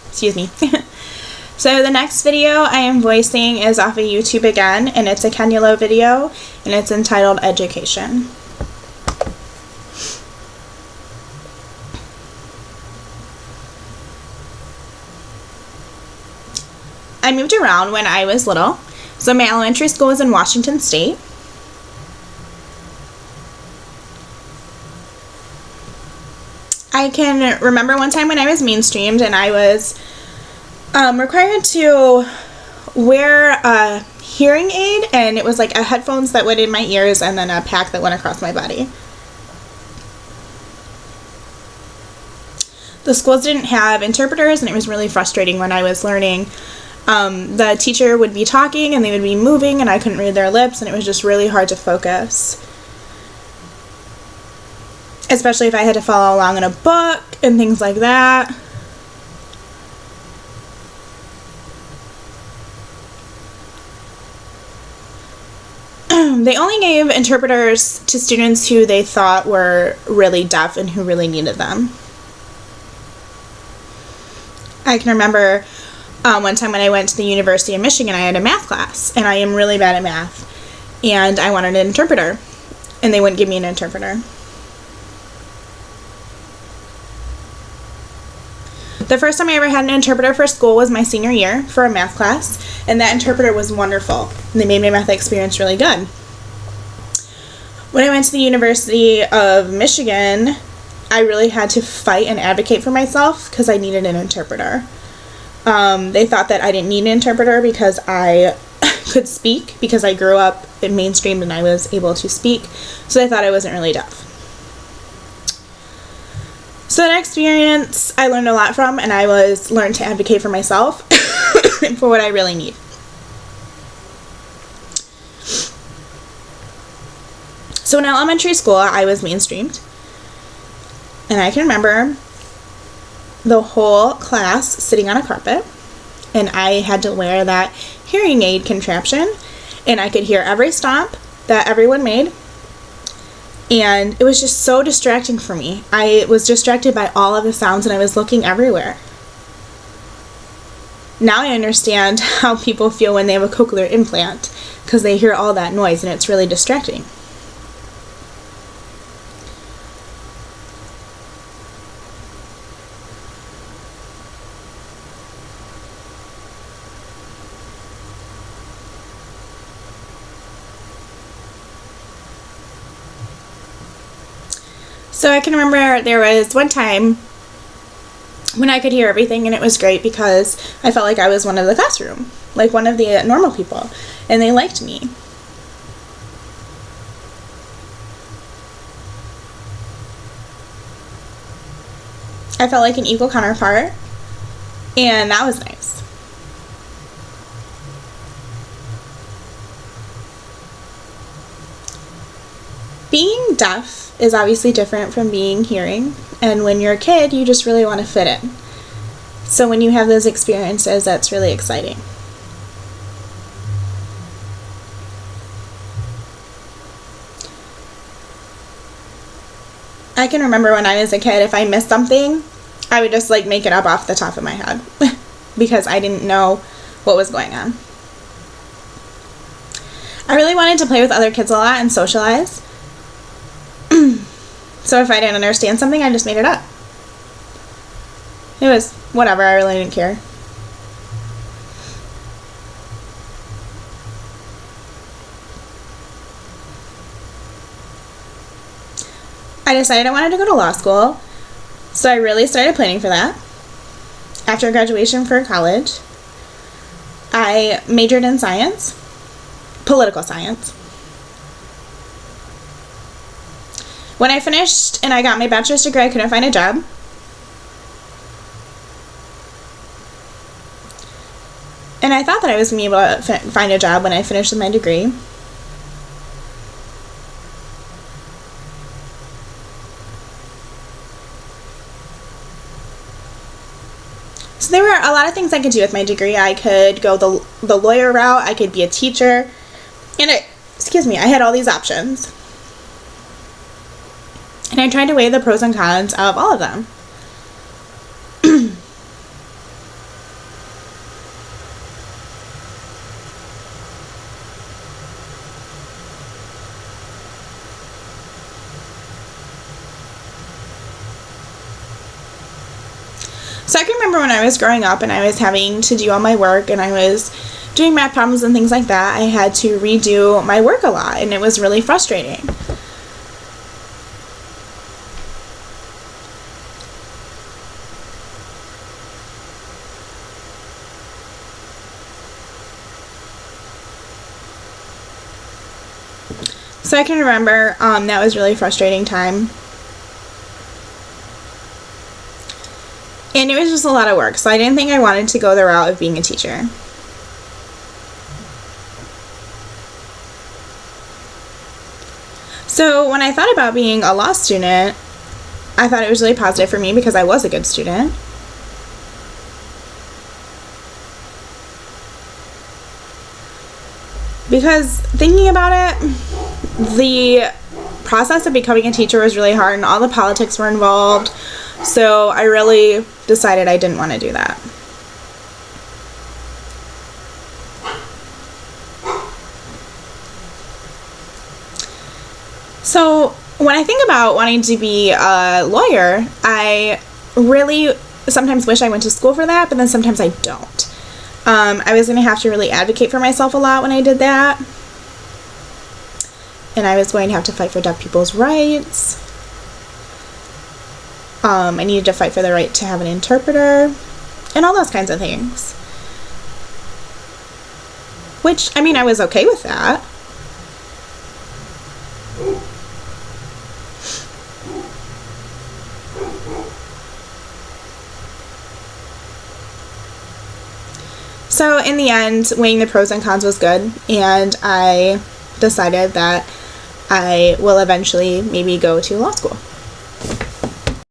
Excuse me. So the next video I am voicing is off of YouTube again, and it's a Kenya Lowe video, and it's entitled Education. I moved around when I was little. So my elementary school was in Washington State. I can remember one time when I was mainstreamed and I was required to wear a hearing aid, and it was like a headphones that went in my ears and then a pack that went across my body. The schools didn't have interpreters, and it was really frustrating when I was learning. The teacher would be talking and they would be moving and I couldn't read their lips, and it was just really hard to focus. Especially if I had to follow along in a book and things like that. They only gave interpreters to students who they thought were really deaf and who really needed them. I can remember one time when I went to the University of Michigan, I had a math class, and I am really bad at math, and I wanted an interpreter, and they wouldn't give me an interpreter. The first time I ever had an interpreter for school was my senior year for a math class, and that interpreter was wonderful, and they made my math experience really good. When I went to the University of Michigan, I really had to fight and advocate for myself because I needed an interpreter. They thought that I didn't need an interpreter because I could speak, because I grew up in mainstream and I was able to speak, so they thought I wasn't really deaf. So that experience I learned a lot from, and I learned to advocate for myself and for what I really need. So in elementary school, I was mainstreamed, and I can remember the whole class sitting on a carpet, and I had to wear that hearing aid contraption, and I could hear every stomp that everyone made, and it was just so distracting for me. I was distracted by all of the sounds, and I was looking everywhere. Now I understand how people feel when they have a cochlear implant, because they hear all that noise, and it's really distracting. So I can remember there was one time when I could hear everything, and it was great because I felt like I was one of the classroom, like one of the normal people, and they liked me. I felt like an equal counterpart, and that was nice. Being deaf is obviously different from being hearing, and when you're a kid, you just really want to fit in. So when you have those experiences, that's really exciting. I can remember when I was a kid, if I missed something, I would just make it up off the top of my head because I didn't know what was going on. I really wanted to play with other kids a lot and socialize. So if I didn't understand something, I just made it up. It was whatever, I really didn't care. I decided I wanted to go to law school, so I really started planning for that. After graduation for college, I majored in science, political science. When I finished and I got my bachelor's degree, I couldn't find a job. And I thought that I was going to be able to find a job when I finished with my degree. So there were a lot of things I could do with my degree. I could go the lawyer route, I could be a teacher, and I had all these options. And I tried to weigh the pros and cons of all of them. So I can remember when I was growing up and I was having to do all my work and I was doing math problems and things like that, I had to redo my work a lot, and it was really frustrating. So I can remember that was really frustrating time. And it was just a lot of work, so I didn't think I wanted to go the route of being a teacher. So when I thought about being a law student, I thought it was really positive for me because I was a good student. Because thinking about it, the process of becoming a teacher was really hard and all the politics were involved. So I really decided I didn't want to do that. So when I think about wanting to be a lawyer, I really sometimes wish I went to school for that, but then sometimes I don't. I was going to have to really advocate for myself a lot when I did that. And I was going to have to fight for deaf people's rights. I needed to fight for the right to have an interpreter and all those kinds of things. Which, I mean, I was okay with that. So in the end, weighing the pros and cons was good, and I decided that I will eventually maybe go to law school.